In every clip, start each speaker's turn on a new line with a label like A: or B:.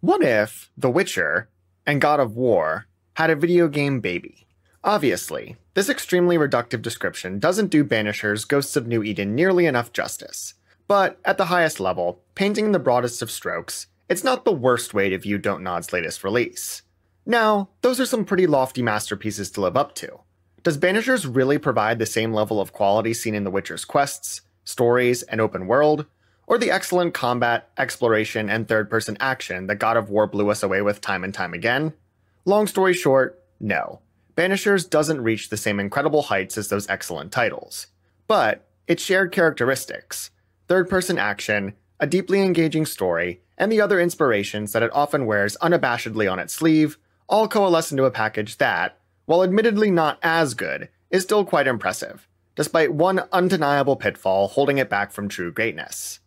A: What if The Witcher and God of War had a video game baby? Obviously, this extremely reductive description doesn't do Banishers' Ghosts of New Eden nearly enough justice. But at the highest level, painting in the broadest of strokes, it's not the worst way to view Don't Nod's latest release. Now, those are some pretty lofty masterpieces to live up to. Does Banishers really provide the same level of quality seen in The Witcher's quests, stories, and open world? Or the excellent combat, exploration, and third-person action that God of War blew us away with time and time again? Long story short, no. Banishers doesn't reach the same incredible heights as those excellent titles. But its shared characteristics, third-person action, a deeply engaging story, and the other inspirations that it often wears unabashedly on its sleeve, all coalesce into a package that, while admittedly not as good, is still quite impressive, despite one undeniable pitfall holding it back from true greatness.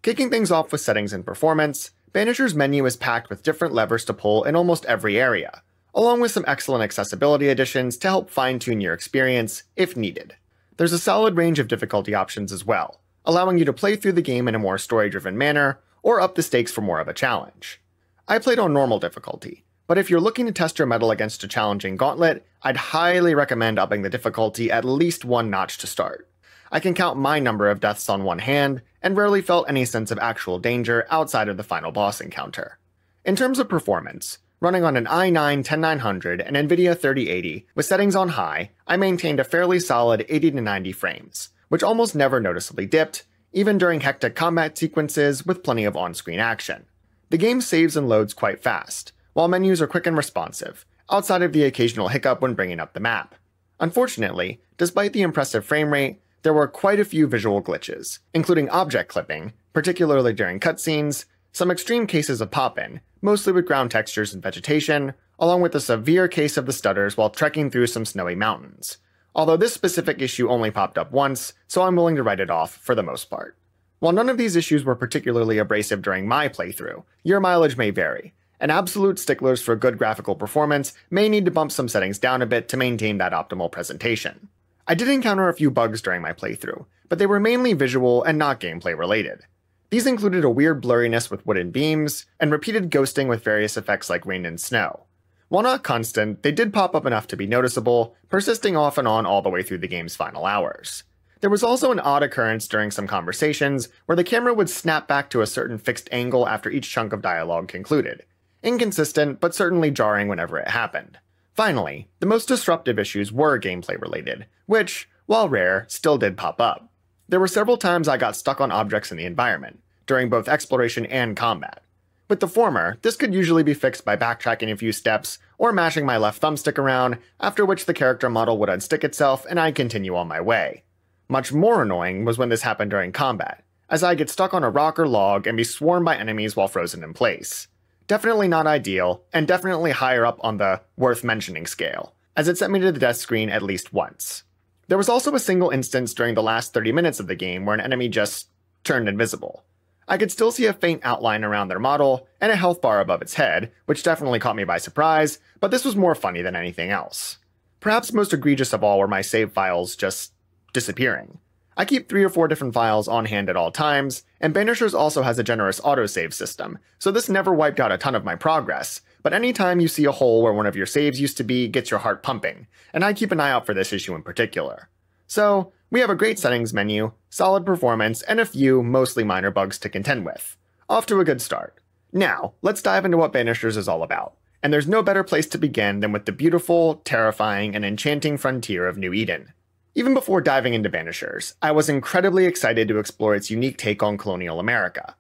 A: Kicking things off with settings and performance, Banisher's menu is packed with different levers to pull in almost every area, along with some excellent accessibility additions to help fine-tune your experience if needed. There's a solid range of difficulty options as well, allowing you to play through the game in a more story-driven manner, or up the stakes for more of a challenge. I played on normal difficulty, but if you're looking to test your mettle against a challenging gauntlet, I'd highly recommend upping the difficulty at least one notch to start. I can count my number of deaths on one hand, and rarely felt any sense of actual danger outside of the final boss encounter. In terms of performance, running on an i9-10900 and NVIDIA 3080 with settings on high, I maintained a fairly solid 80 to 90 frames, which almost never noticeably dipped, even during hectic combat sequences with plenty of on-screen action. The game saves and loads quite fast, while menus are quick and responsive, outside of the occasional hiccup when bringing up the map. Unfortunately, despite the impressive frame rate, there were quite a few visual glitches, including object clipping, particularly during cutscenes, some extreme cases of pop-in, mostly with ground textures and vegetation, along with a severe case of the stutters while trekking through some snowy mountains. Although this specific issue only popped up once, so I'm willing to write it off for the most part. While none of these issues were particularly abrasive during my playthrough, your mileage may vary, and absolute sticklers for good graphical performance may need to bump some settings down a bit to maintain that optimal presentation. I did encounter a few bugs during my playthrough, but they were mainly visual and not gameplay related. These included a weird blurriness with wooden beams, and repeated ghosting with various effects like rain and snow. While not constant, they did pop up enough to be noticeable, persisting off and on all the way through the game's final hours. There was also an odd occurrence during some conversations where the camera would snap back to a certain fixed angle after each chunk of dialogue concluded. Inconsistent, but certainly jarring whenever it happened. Finally, the most disruptive issues were gameplay related, which, while rare, still did pop up. There were several times I got stuck on objects in the environment, during both exploration and combat. With the former, this could usually be fixed by backtracking a few steps, or mashing my left thumbstick around, after which the character model would unstick itself and I'd continue on my way. Much more annoying was when this happened during combat, as I'd get stuck on a rock or log and be swarmed by enemies while frozen in place. Definitely not ideal, and definitely higher up on the worth mentioning scale, as it sent me to the death screen at least once. There was also a single instance during the last 30 minutes of the game where an enemy just turned invisible. I could still see a faint outline around their model, and a health bar above its head, which definitely caught me by surprise, but this was more funny than anything else. Perhaps most egregious of all were my save files just disappearing. I keep 3 or 4 different files on hand at all times, and Banishers also has a generous autosave system, so this never wiped out a ton of my progress, but anytime you see a hole where one of your saves used to be gets your heart pumping, and I keep an eye out for this issue in particular. So, we have a great settings menu, solid performance, and a few, mostly minor bugs to contend with. Off to a good start. Now, let's dive into what Banishers is all about, and there's no better place to begin than with the beautiful, terrifying, and enchanting frontier of New Eden. Even before diving into Banishers, I was incredibly excited to explore its unique take on colonial America.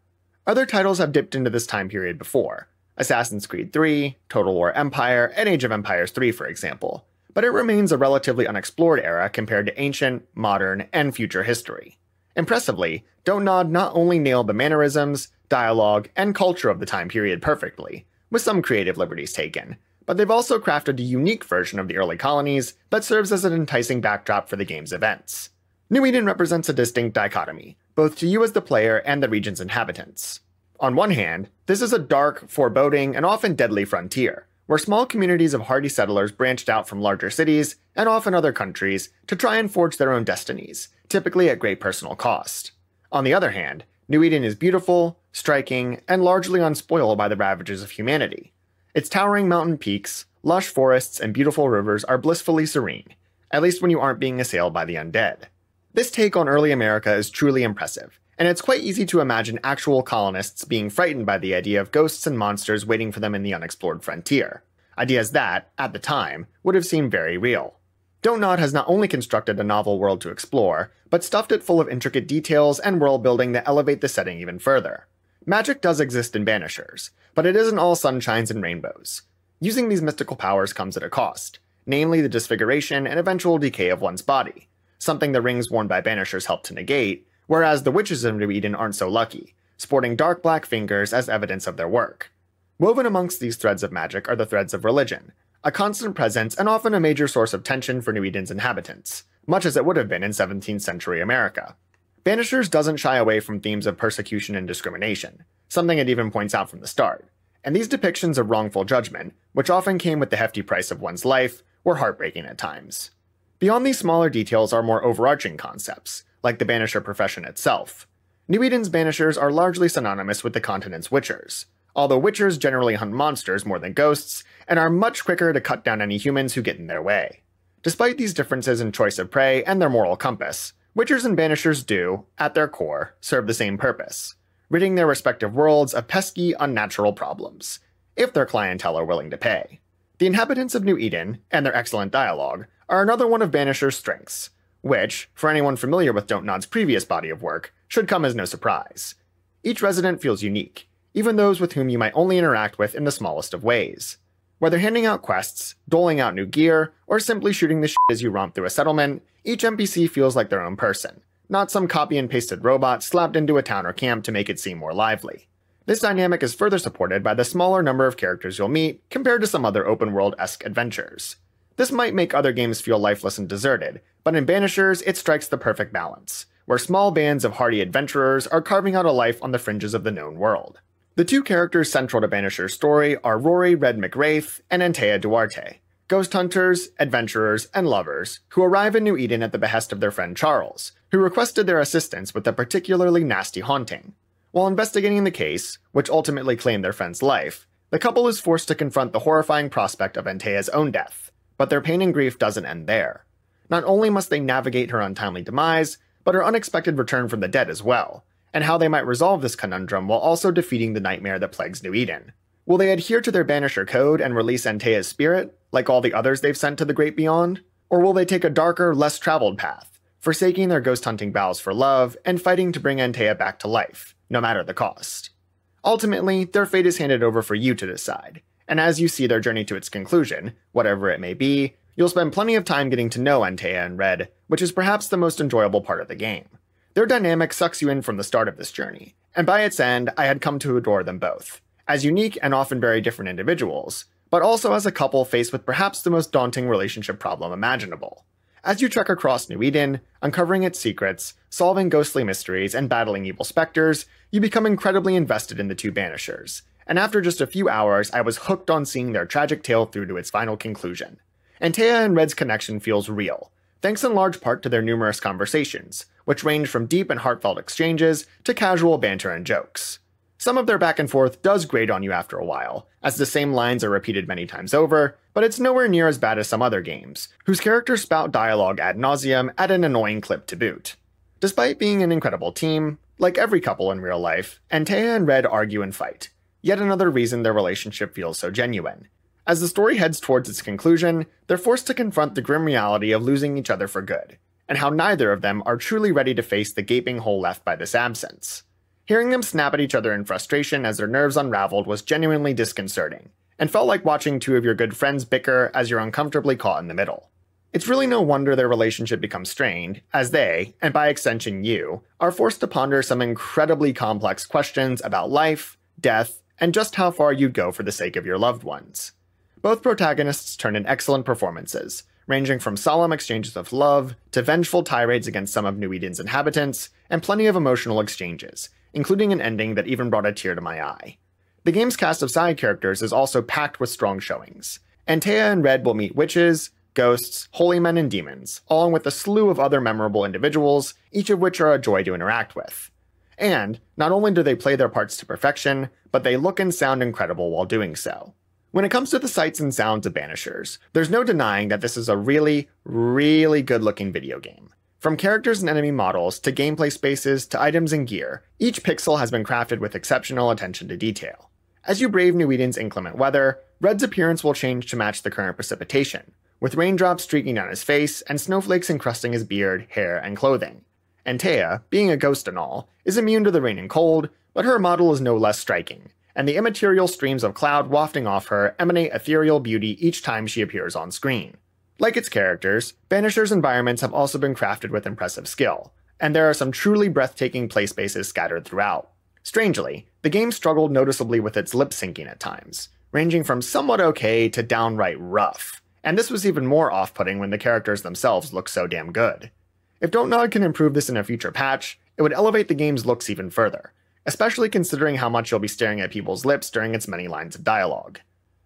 A: Other titles have dipped into this time period before, Assassin's Creed 3, Total War Empire, and Age of Empires 3 for example, but it remains a relatively unexplored era compared to ancient, modern, and future history. Impressively, Don't Nod not only nailed the mannerisms, dialogue, and culture of the time period perfectly, with some creative liberties taken, but they've also crafted a unique version of the early colonies that serves as an enticing backdrop for the game's events. New Eden represents a distinct dichotomy, both to you as the player and the region's inhabitants. On one hand, this is a dark, foreboding, and often deadly frontier, where small communities of hardy settlers branched out from larger cities, and often other countries, to try and forge their own destinies, typically at great personal cost. On the other hand, New Eden is beautiful, striking, and largely unspoiled by the ravages of humanity. Its towering mountain peaks, lush forests, and beautiful rivers are blissfully serene, at least when you aren't being assailed by the undead. This take on early America is truly impressive, and it's quite easy to imagine actual colonists being frightened by the idea of ghosts and monsters waiting for them in the unexplored frontier. Ideas that, at the time, would have seemed very real. Don't Nod has not only constructed a novel world to explore, but stuffed it full of intricate details and world building that elevate the setting even further. Magic does exist in Banishers, but it isn't all sunshines and rainbows. Using these mystical powers comes at a cost, namely the disfiguration and eventual decay of one's body, something the rings worn by Banishers help to negate, whereas the witches of New Eden aren't so lucky, sporting dark black fingers as evidence of their work. Woven amongst these threads of magic are the threads of religion, a constant presence and often a major source of tension for New Eden's inhabitants, much as it would have been in 17th century America. Banishers doesn't shy away from themes of persecution and discrimination, something it even points out from the start, and these depictions of wrongful judgment, which often came with the hefty price of one's life, were heartbreaking at times. Beyond these smaller details are more overarching concepts, like the Banisher profession itself. New Eden's Banishers are largely synonymous with the continent's Witchers, although Witchers generally hunt monsters more than ghosts, and are much quicker to cut down any humans who get in their way. Despite these differences in choice of prey and their moral compass, Witchers and Banishers do, at their core, serve the same purpose, ridding their respective worlds of pesky, unnatural problems, if their clientele are willing to pay. The inhabitants of New Eden, and their excellent dialogue, are another one of Banisher's strengths, which, for anyone familiar with Don't Nod's previous body of work, should come as no surprise. Each resident feels unique, even those with whom you might only interact with in the smallest of ways. Whether handing out quests, doling out new gear, or simply shooting the shit as you romp through a settlement, each NPC feels like their own person, not some copy and pasted robot slapped into a town or camp to make it seem more lively. This dynamic is further supported by the smaller number of characters you'll meet compared to some other open world-esque adventures. This might make other games feel lifeless and deserted, but in Banishers it strikes the perfect balance, where small bands of hardy adventurers are carving out a life on the fringes of the known world. The two characters central to Banisher's story are Rory Red McWraith and Antea Duarte, ghost hunters, adventurers, and lovers who arrive in New Eden at the behest of their friend Charles, who requested their assistance with a particularly nasty haunting. While investigating the case, which ultimately claimed their friend's life, the couple is forced to confront the horrifying prospect of Antea's own death, but their pain and grief doesn't end there. Not only must they navigate her untimely demise, but her unexpected return from the dead as well, and how they might resolve this conundrum while also defeating the nightmare that plagues New Eden. Will they adhere to their Banisher code and release Antea's spirit, like all the others they've sent to the great beyond? Or will they take a darker, less traveled path, forsaking their ghost hunting vows for love and fighting to bring Antea back to life, no matter the cost? Ultimately, their fate is handed over for you to decide, and as you see their journey to its conclusion, whatever it may be, you'll spend plenty of time getting to know Antea and Red, which is perhaps the most enjoyable part of the game. Their dynamic sucks you in from the start of this journey, and by its end, I had come to adore them both, as unique and often very different individuals, but also as a couple faced with perhaps the most daunting relationship problem imaginable. As you trek across New Eden, uncovering its secrets, solving ghostly mysteries, and battling evil specters, you become incredibly invested in the two Banishers, and after just a few hours, I was hooked on seeing their tragic tale through to its final conclusion. Antea and Red's connection feels real, thanks in large part to their numerous conversations, which range from deep and heartfelt exchanges to casual banter and jokes. Some of their back and forth does grate on you after a while, as the same lines are repeated many times over, but it's nowhere near as bad as some other games, whose characters spout dialogue ad nauseum at an annoying clip to boot. Despite being an incredible team, like every couple in real life, Antea and Red argue and fight, yet another reason their relationship feels so genuine. As the story heads towards its conclusion, they're forced to confront the grim reality of losing each other for good, and how neither of them are truly ready to face the gaping hole left by this absence. Hearing them snap at each other in frustration as their nerves unraveled was genuinely disconcerting, and felt like watching two of your good friends bicker as you're uncomfortably caught in the middle. It's really no wonder their relationship becomes strained, as they, and by extension you, are forced to ponder some incredibly complex questions about life, death, and just how far you'd go for the sake of your loved ones. Both protagonists turn in excellent performances, ranging from solemn exchanges of love to vengeful tirades against some of New Eden's inhabitants, and plenty of emotional exchanges, including an ending that even brought a tear to my eye. The game's cast of side characters is also packed with strong showings. Antea and Red will meet witches, ghosts, holy men, and demons, along with a slew of other memorable individuals, each of which are a joy to interact with. And not only do they play their parts to perfection, but they look and sound incredible while doing so. When it comes to the sights and sounds of Banishers, there's no denying that this is a really, really good looking video game. From characters and enemy models, to gameplay spaces, to items and gear, each pixel has been crafted with exceptional attention to detail. As you brave New Eden's inclement weather, Red's appearance will change to match the current precipitation, with raindrops streaking down his face and snowflakes encrusting his beard, hair, and clothing. Antea, being a ghost and all, is immune to the rain and cold, but her model is no less striking, and the immaterial streams of cloud wafting off her emanate ethereal beauty each time she appears on screen. Like its characters, Banisher's environments have also been crafted with impressive skill, and there are some truly breathtaking play spaces scattered throughout. Strangely, the game struggled noticeably with its lip syncing at times, ranging from somewhat okay to downright rough, and this was even more off-putting when the characters themselves look so damn good. If Dontnod can improve this in a future patch, it would elevate the game's looks even further, especially considering how much you'll be staring at people's lips during its many lines of dialogue.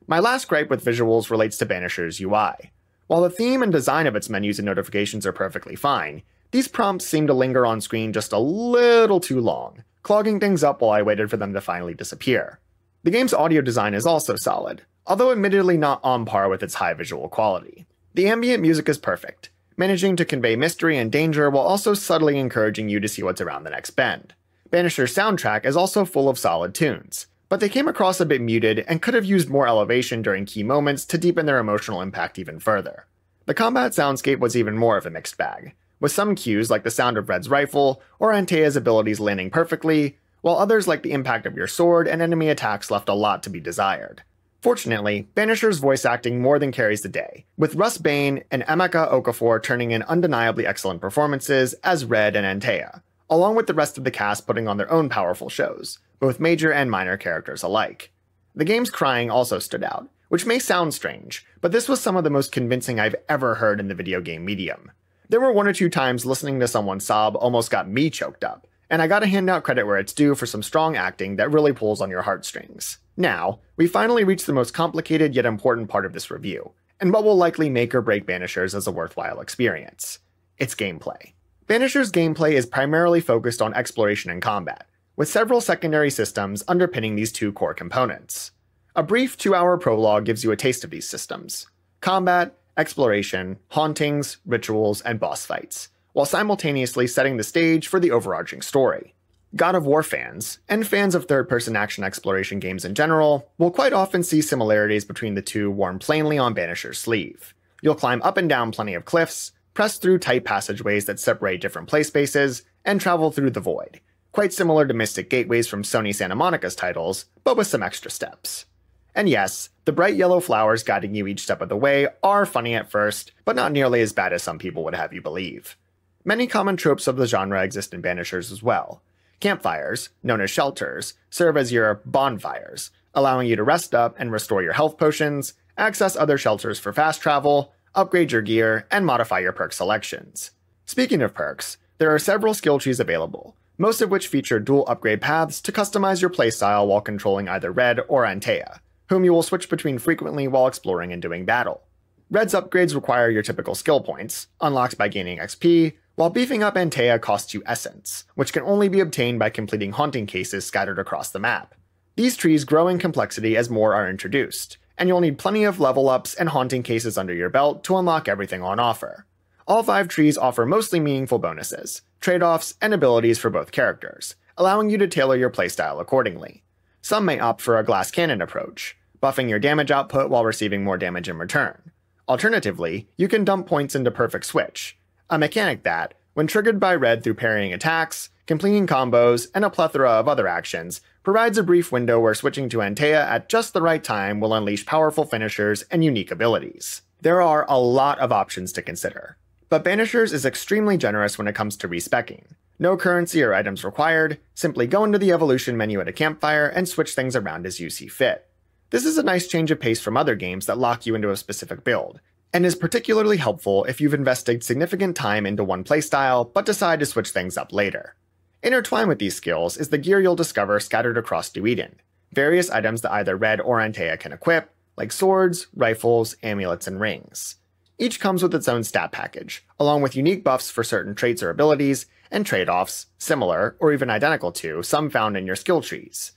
A: My last gripe with visuals relates to Banisher's UI. While the theme and design of its menus and notifications are perfectly fine, these prompts seem to linger on screen just a little too long, clogging things up while I waited for them to finally disappear. The game's audio design is also solid, although admittedly not on par with its high visual quality. The ambient music is perfect, managing to convey mystery and danger while also subtly encouraging you to see what's around the next bend. Banisher's soundtrack is also full of solid tunes, but they came across a bit muted and could have used more elevation during key moments to deepen their emotional impact even further. The combat soundscape was even more of a mixed bag, with some cues like the sound of Red's rifle or Antea's abilities landing perfectly, while others like the impact of your sword and enemy attacks left a lot to be desired. Fortunately, Banisher's voice acting more than carries the day, with Russ Bane and Emeka Okafor turning in undeniably excellent performances as Red and Antea, along with the rest of the cast putting on their own powerful shows, both major and minor characters alike. The game's crying also stood out, which may sound strange, but this was some of the most convincing I've ever heard in the video game medium. There were one or two times listening to someone sob almost got me choked up, and I gotta hand out credit where it's due for some strong acting that really pulls on your heartstrings. Now, we finally reach the most complicated yet important part of this review, and what will likely make or break Banishers as a worthwhile experience: its gameplay. Banisher's gameplay is primarily focused on exploration and combat, with several secondary systems underpinning these two core components. A brief 2-hour prologue gives you a taste of these systems: combat, exploration, hauntings, rituals, and boss fights, while simultaneously setting the stage for the overarching story. God of War fans, and fans of third-person action exploration games in general, will quite often see similarities between the two worn plainly on Banisher's sleeve. You'll climb up and down plenty of cliffs, press through tight passageways that separate different play spaces, and travel through the void, quite similar to Mystic Gateways from Sony Santa Monica's titles, but with some extra steps. And yes, the bright yellow flowers guiding you each step of the way are funny at first, but not nearly as bad as some people would have you believe. Many common tropes of the genre exist in Banishers as well. Campfires, known as shelters, serve as your bonfires, allowing you to rest up and restore your health potions, access other shelters for fast travel, upgrade your gear, and modify your perk selections. Speaking of perks, there are several skill trees available, most of which feature dual upgrade paths to customize your playstyle while controlling either Red or Antea, whom you will switch between frequently while exploring and doing battle. Red's upgrades require your typical skill points, unlocked by gaining XP, while beefing up Antea costs you essence, which can only be obtained by completing haunting cases scattered across the map. These trees grow in complexity as more are introduced, and you'll need plenty of level ups and haunting cases under your belt to unlock everything on offer. All 5 trees offer mostly meaningful bonuses, trade-offs, and abilities for both characters, allowing you to tailor your playstyle accordingly. Some may opt for a glass cannon approach, buffing your damage output while receiving more damage in return. Alternatively, you can dump points into Perfect Switch, a mechanic that, when triggered by Red through parrying attacks, completing combos, and a plethora of other actions, provides a brief window where switching to Antea at just the right time will unleash powerful finishers and unique abilities. There are a lot of options to consider, but Banishers is extremely generous when it comes to respecking. No currency or items required, simply go into the evolution menu at a campfire and switch things around as you see fit. This is a nice change of pace from other games that lock you into a specific build, and is particularly helpful if you've invested significant time into one playstyle but decide to switch things up later. Intertwined with these skills is the gear you'll discover scattered across New Eden, various items that either Red or Antea can equip, like swords, rifles, amulets, and rings. Each comes with its own stat package, along with unique buffs for certain traits or abilities, and trade-offs, similar or even identical to some found in your skill trees.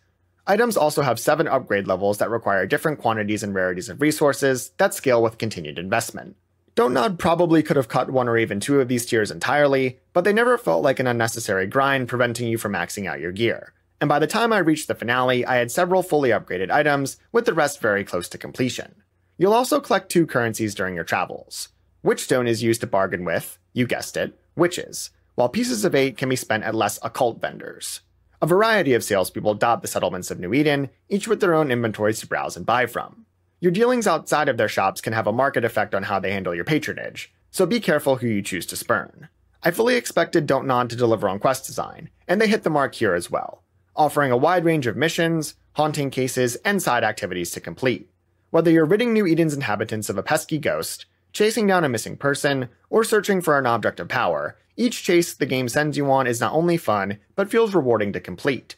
A: Items also have 7 upgrade levels that require different quantities and rarities of resources that scale with continued investment. Don't Nod probably could have cut 1 or even 2 of these tiers entirely, but they never felt like an unnecessary grind preventing you from maxing out your gear. And by the time I reached the finale, I had several fully upgraded items, with the rest very close to completion. You'll also collect 2 currencies during your travels. Witchstone is used to bargain with, you guessed it, witches, while pieces of 8 can be spent at less occult vendors. A variety of salespeople dot the settlements of New Eden, each with their own inventories to browse and buy from. Your dealings outside of their shops can have a marked effect on how they handle your patronage, so be careful who you choose to spurn. I fully expected Don't Nod to deliver on quest design, and they hit the mark here as well, offering a wide range of missions, haunting cases, and side activities to complete. Whether you're ridding New Eden's inhabitants of a pesky ghost, chasing down a missing person, or searching for an object of power, each chase the game sends you on is not only fun, but feels rewarding to complete.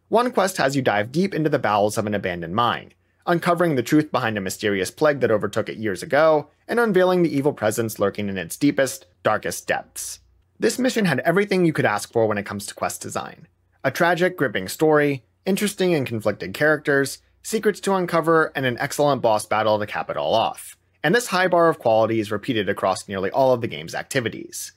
A: One quest has you dive deep into the bowels of an abandoned mine, uncovering the truth behind a mysterious plague that overtook it years ago, and unveiling the evil presence lurking in its deepest, darkest depths. This mission had everything you could ask for when it comes to quest design. A tragic, gripping story, interesting and conflicted characters, secrets to uncover, and an excellent boss battle to cap it all off. And this high bar of quality is repeated across nearly all of the game's activities.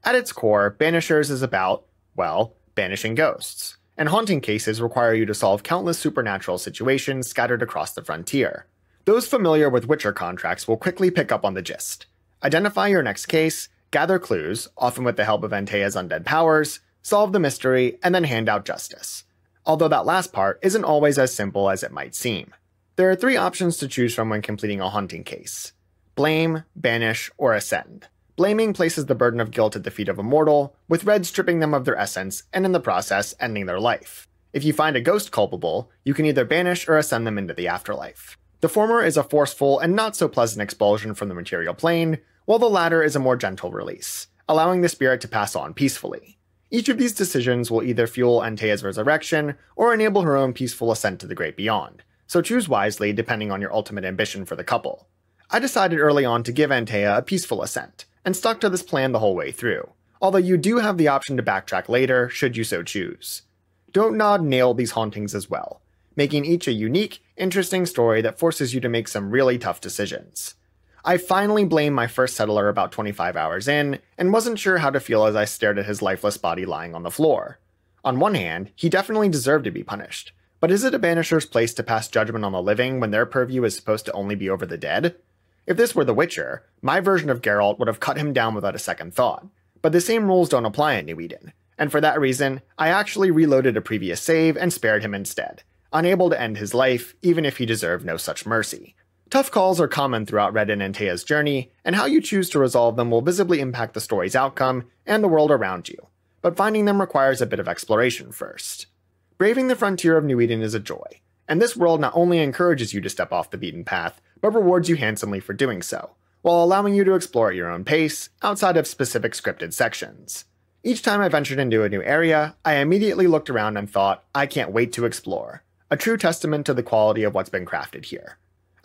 A: At its core, Banishers is about, well, banishing ghosts, and haunting cases require you to solve countless supernatural situations scattered across the frontier. Those familiar with Witcher contracts will quickly pick up on the gist. Identify your next case, gather clues, often with the help of Antea's undead powers, solve the mystery, and then hand out justice. Although that last part isn't always as simple as it might seem. There are 3 options to choose from when completing a haunting case: blame, banish, or ascend. Blaming places the burden of guilt at the feet of a mortal, with Red stripping them of their essence, and in the process, ending their life. If you find a ghost culpable, you can either banish or ascend them into the afterlife. The former is a forceful and not so pleasant expulsion from the material plane, while the latter is a more gentle release, allowing the spirit to pass on peacefully. Each of these decisions will either fuel Antea's resurrection, or enable her own peaceful ascent to the great beyond, so choose wisely depending on your ultimate ambition for the couple. I decided early on to give Antea a peaceful ascent, and stuck to this plan the whole way through, although you do have the option to backtrack later should you so choose. Don't Nod nailed these hauntings as well, making each a unique, interesting story that forces you to make some really tough decisions. I finally blamed my first settler about 25 hours in, and wasn't sure how to feel as I stared at his lifeless body lying on the floor. On one hand, he definitely deserved to be punished, but is it a banisher's place to pass judgment on the living when their purview is supposed to only be over the dead? If this were The Witcher, my version of Geralt would have cut him down without a second thought, but the same rules don't apply in New Eden, and for that reason, I actually reloaded a previous save and spared him instead, unable to end his life even if he deserved no such mercy. Tough calls are common throughout Red and Antea's journey, and how you choose to resolve them will visibly impact the story's outcome and the world around you, but finding them requires a bit of exploration first. Braving the frontier of New Eden is a joy, and this world not only encourages you to step off the beaten path, but rewards you handsomely for doing so, while allowing you to explore at your own pace, outside of specific scripted sections. Each time I ventured into a new area, I immediately looked around and thought, I can't wait to explore, a true testament to the quality of what's been crafted here.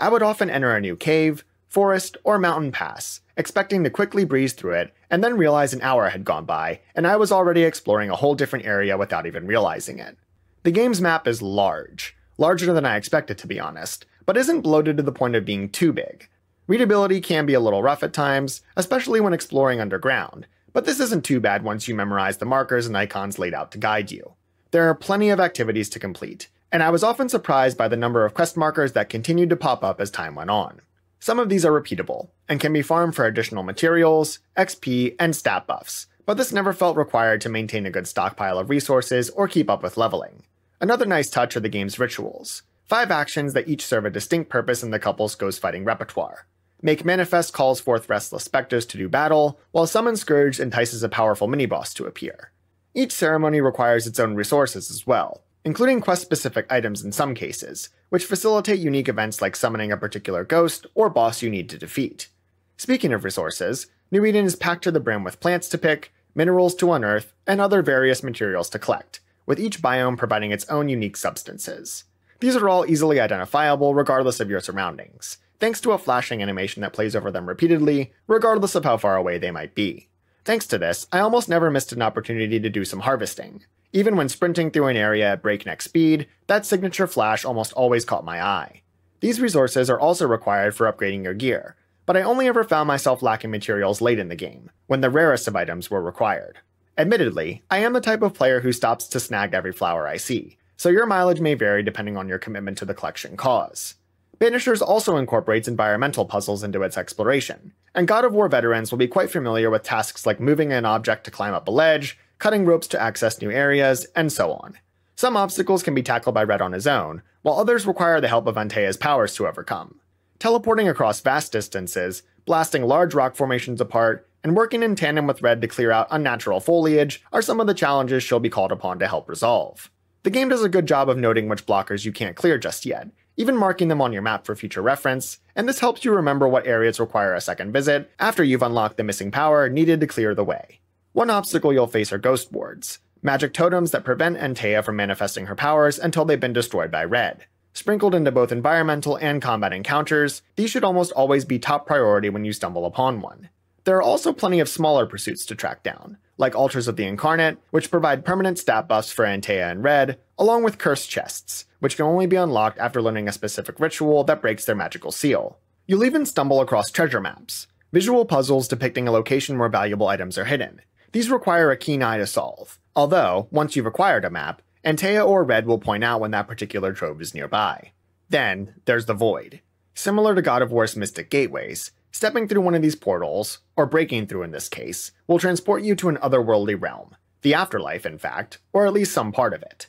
A: I would often enter a new cave, forest, or mountain pass, expecting to quickly breeze through it, and then realize an hour had gone by, and I was already exploring a whole different area without even realizing it. The game's map is larger than I expected to be honest, but isn't bloated to the point of being too big. Readability can be a little rough at times, especially when exploring underground, but this isn't too bad once you memorize the markers and icons laid out to guide you. There are plenty of activities to complete, and I was often surprised by the number of quest markers that continued to pop up as time went on. Some of these are repeatable, and can be farmed for additional materials, XP, and stat buffs, but this never felt required to maintain a good stockpile of resources or keep up with leveling. Another nice touch are the game's rituals, 5 actions that each serve a distinct purpose in the couple's ghost-fighting repertoire. Make Manifest calls forth restless specters to do battle, while Summon Scourge entices a powerful mini-boss to appear. Each ceremony requires its own resources as well, including quest-specific items in some cases, which facilitate unique events like summoning a particular ghost or boss you need to defeat. Speaking of resources, New Eden is packed to the brim with plants to pick, minerals to unearth, and other various materials to collect, with each biome providing its own unique substances. These are all easily identifiable regardless of your surroundings, thanks to a flashing animation that plays over them repeatedly, regardless of how far away they might be. Thanks to this, I almost never missed an opportunity to do some harvesting. Even when sprinting through an area at breakneck speed, that signature flash almost always caught my eye. These resources are also required for upgrading your gear, but I only ever found myself lacking materials late in the game, when the rarest of items were required. Admittedly, I am the type of player who stops to snag every flower I see, so your mileage may vary depending on your commitment to the collection cause. Banishers also incorporates environmental puzzles into its exploration, and God of War veterans will be quite familiar with tasks like moving an object to climb up a ledge, cutting ropes to access new areas, and so on. Some obstacles can be tackled by Red on his own, while others require the help of Antea's powers to overcome. Teleporting across vast distances, blasting large rock formations apart, and working in tandem with Red to clear out unnatural foliage are some of the challenges she'll be called upon to help resolve. The game does a good job of noting which blockers you can't clear just yet, even marking them on your map for future reference, and this helps you remember what areas require a second visit after you've unlocked the missing power needed to clear the way. One obstacle you'll face are ghost wards, magic totems that prevent Antea from manifesting her powers until they've been destroyed by Red. Sprinkled into both environmental and combat encounters, these should almost always be top priority when you stumble upon one. There are also plenty of smaller pursuits to track down, like Altars of the Incarnate, which provide permanent stat buffs for Antea and Red, along with cursed chests, which can only be unlocked after learning a specific ritual that breaks their magical seal. You'll even stumble across treasure maps, visual puzzles depicting a location where valuable items are hidden. These require a keen eye to solve, although, once you've acquired a map, Antea or Red will point out when that particular trove is nearby. Then, there's the Void. Similar to God of War's Mystic Gateways, stepping through one of these portals, or breaking through in this case, will transport you to an otherworldly realm. The afterlife, in fact, or at least some part of it.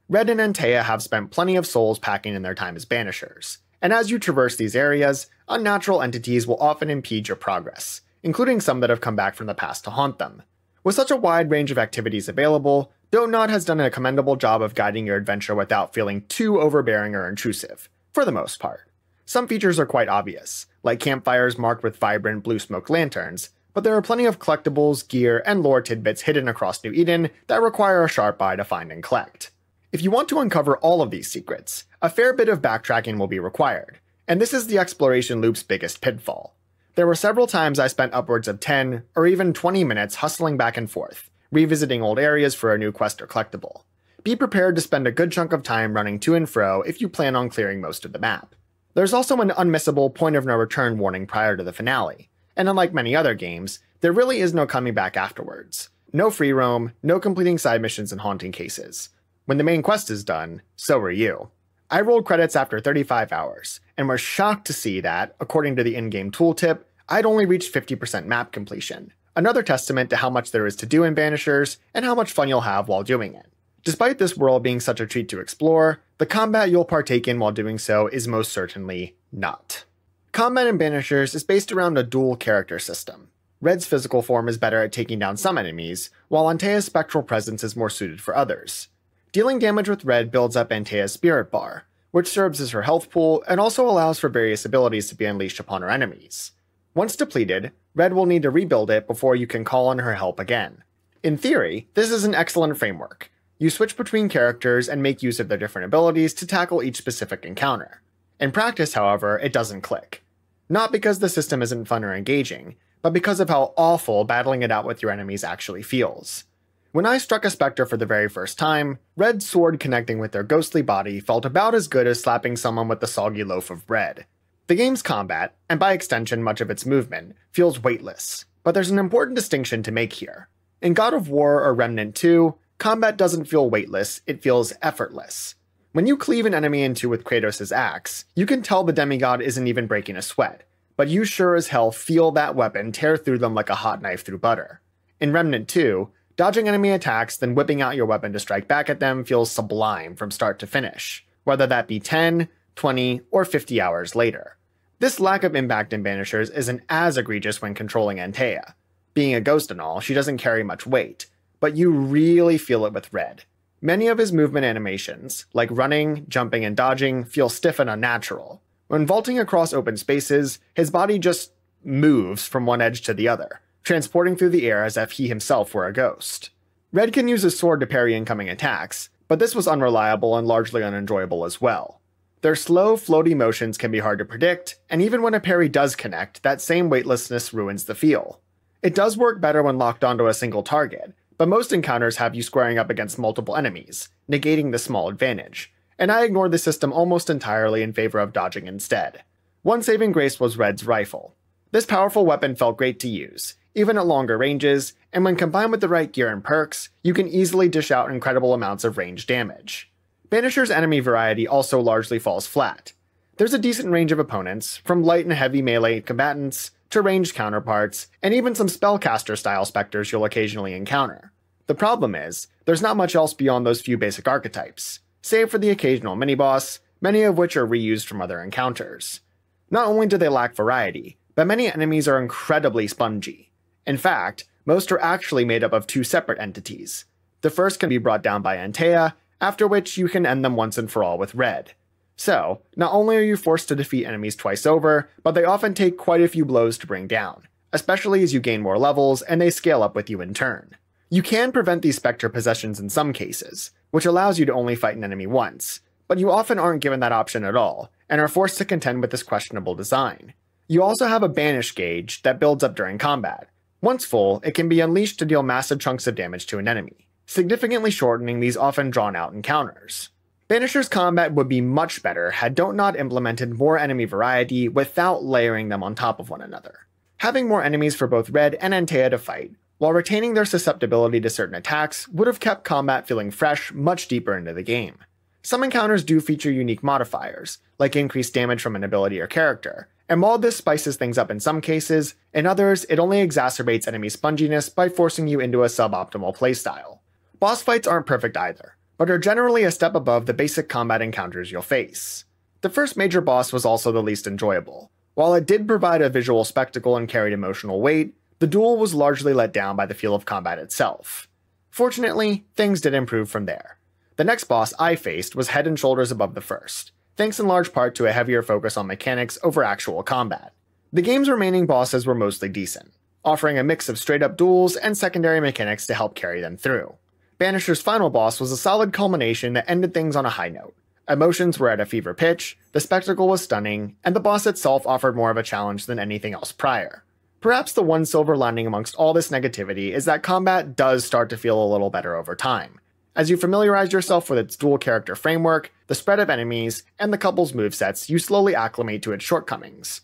A: Red and Antea have spent plenty of souls packing in their time as Banishers, and as you traverse these areas, unnatural entities will often impede your progress, including some that have come back from the past to haunt them. With such a wide range of activities available, Donut has done a commendable job of guiding your adventure without feeling too overbearing or intrusive, for the most part. Some features are quite obvious, like campfires marked with vibrant blue smoke lanterns, but there are plenty of collectibles, gear, and lore tidbits hidden across New Eden that require a sharp eye to find and collect. If you want to uncover all of these secrets, a fair bit of backtracking will be required, and this is the exploration loop's biggest pitfall. There were several times I spent upwards of 10 or even 20 minutes hustling back and forth, revisiting old areas for a new quest or collectible. Be prepared to spend a good chunk of time running to and fro if you plan on clearing most of the map. There's also an unmissable point of no return warning prior to the finale, and unlike many other games, there really is no coming back afterwards. No free roam, no completing side missions and haunting cases. When the main quest is done, so are you. I rolled credits after 35 hours, and was shocked to see that, according to the in-game tooltip, I'd only reached 50% map completion. Another testament to how much there is to do in Banishers, and how much fun you'll have while doing it. Despite this world being such a treat to explore, the combat you'll partake in while doing so is most certainly not. Combat in Banishers is based around a dual character system. Red's physical form is better at taking down some enemies, while Antea's spectral presence is more suited for others. Dealing damage with Red builds up Antea's spirit bar, which serves as her health pool and also allows for various abilities to be unleashed upon her enemies. Once depleted, Red will need to rebuild it before you can call on her help again. In theory, this is an excellent framework. You switch between characters and make use of their different abilities to tackle each specific encounter. In practice, however, it doesn't click. Not because the system isn't fun or engaging, but because of how awful battling it out with your enemies actually feels. When I struck a Spectre for the very first time, Red's sword connecting with their ghostly body felt about as good as slapping someone with a soggy loaf of bread. The game's combat, and by extension much of its movement, feels weightless, but there's an important distinction to make here. In God of War or Remnant 2, combat doesn't feel weightless, it feels effortless. When you cleave an enemy in two with Kratos' axe, you can tell the demigod isn't even breaking a sweat, but you sure as hell feel that weapon tear through them like a hot knife through butter. In Remnant 2, dodging enemy attacks, then whipping out your weapon to strike back at them feels sublime from start to finish, whether that be 10, 20, or 50 hours later. This lack of impact in Banishers isn't as egregious when controlling Antea. Being a ghost and all, she doesn't carry much weight, but you really feel it with Red. Many of his movement animations, like running, jumping, and dodging, feel stiff and unnatural. When vaulting across open spaces, his body just moves from one edge to the other, transporting through the air as if he himself were a ghost. Red can use his sword to parry incoming attacks, but this was unreliable and largely unenjoyable as well. Their slow, floaty motions can be hard to predict, and even when a parry does connect, that same weightlessness ruins the feel. It does work better when locked onto a single target, but most encounters have you squaring up against multiple enemies, negating the small advantage, and I ignored the system almost entirely in favor of dodging instead. One saving grace was Red's rifle. This powerful weapon felt great to use, even at longer ranges, and when combined with the right gear and perks, you can easily dish out incredible amounts of range damage. Banisher's enemy variety also largely falls flat. There's a decent range of opponents, from light and heavy melee combatants, to ranged counterparts, and even some spellcaster-style specters you'll occasionally encounter. The problem is, there's not much else beyond those few basic archetypes, save for the occasional mini-boss, many of which are reused from other encounters. Not only do they lack variety, but many enemies are incredibly spongy. In fact, most are actually made up of two separate entities. The first can be brought down by Antea, after which you can end them once and for all with Red. So, not only are you forced to defeat enemies twice over, but they often take quite a few blows to bring down, especially as you gain more levels and they scale up with you in turn. You can prevent these Spectre possessions in some cases, which allows you to only fight an enemy once, but you often aren't given that option at all, and are forced to contend with this questionable design. You also have a Banish gauge that builds up during combat. Once full, it can be unleashed to deal massive chunks of damage to an enemy, significantly shortening these often drawn-out encounters. Banisher's combat would be much better had Don't implemented more enemy variety without layering them on top of one another. Having more enemies for both Red and Antea to fight, while retaining their susceptibility to certain attacks, would have kept combat feeling fresh much deeper into the game. Some encounters do feature unique modifiers, like increased damage from an ability or character, and while this spices things up in some cases, in others it only exacerbates enemy sponginess by forcing you into a suboptimal playstyle. Boss fights aren't perfect either, but are generally a step above the basic combat encounters you'll face. The first major boss was also the least enjoyable. While it did provide a visual spectacle and carried emotional weight, the duel was largely let down by the feel of combat itself. Fortunately, things did improve from there. The next boss I faced was head and shoulders above the first, thanks in large part to a heavier focus on mechanics over actual combat. The game's remaining bosses were mostly decent, offering a mix of straight-up duels and secondary mechanics to help carry them through. Banisher's final boss was a solid culmination that ended things on a high note. Emotions were at a fever pitch, the spectacle was stunning, and the boss itself offered more of a challenge than anything else prior. Perhaps the one silver lining amongst all this negativity is that combat does start to feel a little better over time. As you familiarize yourself with its dual character framework, the spread of enemies, and the couple's movesets, you slowly acclimate to its shortcomings.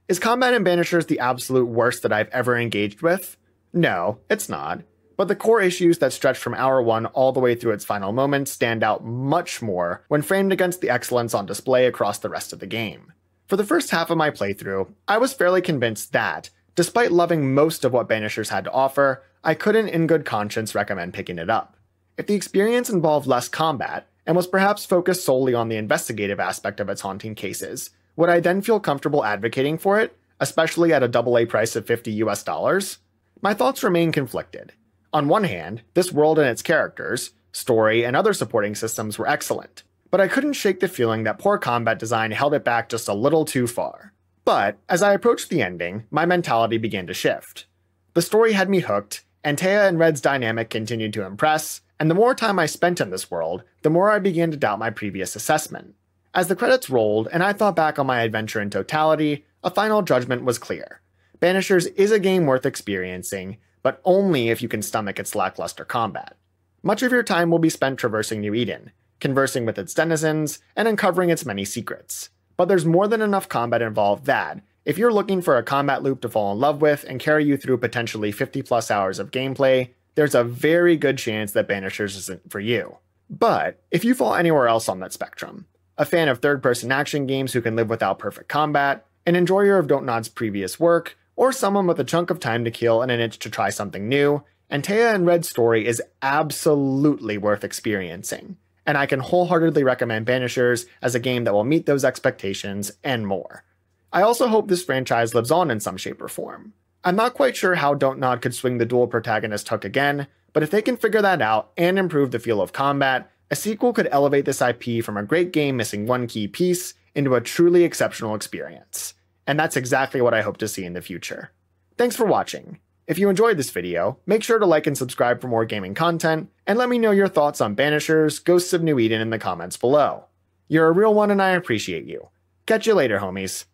A: Is combat in Banishers the absolute worst that I've ever engaged with? No, it's not. But the core issues that stretch from hour 1 all the way through its final moments stand out much more when framed against the excellence on display across the rest of the game. For the first half of my playthrough, I was fairly convinced that, despite loving most of what Banishers had to offer, I couldn't in good conscience recommend picking it up. If the experience involved less combat, and was perhaps focused solely on the investigative aspect of its haunting cases, would I then feel comfortable advocating for it, especially at a AA price of $50 US? My thoughts remain conflicted. On one hand, this world and its characters, story, and other supporting systems were excellent, but I couldn't shake the feeling that poor combat design held it back just a little too far. But, as I approached the ending, my mentality began to shift. The story had me hooked, Antea and Red's dynamic continued to impress, and the more time I spent in this world, the more I began to doubt my previous assessment. As the credits rolled, and I thought back on my adventure in totality, a final judgment was clear. Banishers is a game worth experiencing, but only if you can stomach its lackluster combat. Much of your time will be spent traversing New Eden, conversing with its denizens, and uncovering its many secrets. But there's more than enough combat involved that, if you're looking for a combat loop to fall in love with and carry you through potentially 50+ hours of gameplay, there's a very good chance that Banishers isn't for you. But, if you fall anywhere else on that spectrum, a fan of third-person action games who can live without perfect combat, an enjoyer of Don't previous work, or someone with a chunk of time to kill and an itch to try something new, Antea and Red's story is absolutely worth experiencing, and I can wholeheartedly recommend Banishers as a game that will meet those expectations and more. I also hope this franchise lives on in some shape or form. I'm not quite sure how Don't could swing the dual protagonist hook again, but if they can figure that out and improve the feel of combat, a sequel could elevate this IP from a great game missing one key piece into a truly exceptional experience. And that's exactly what I hope to see in the future. Thanks for watching. If you enjoyed this video, make sure to like and subscribe for more gaming content, and let me know your thoughts on Banishers, Ghosts of New Eden in the comments below. You're a real one and I appreciate you. Catch you later, homies.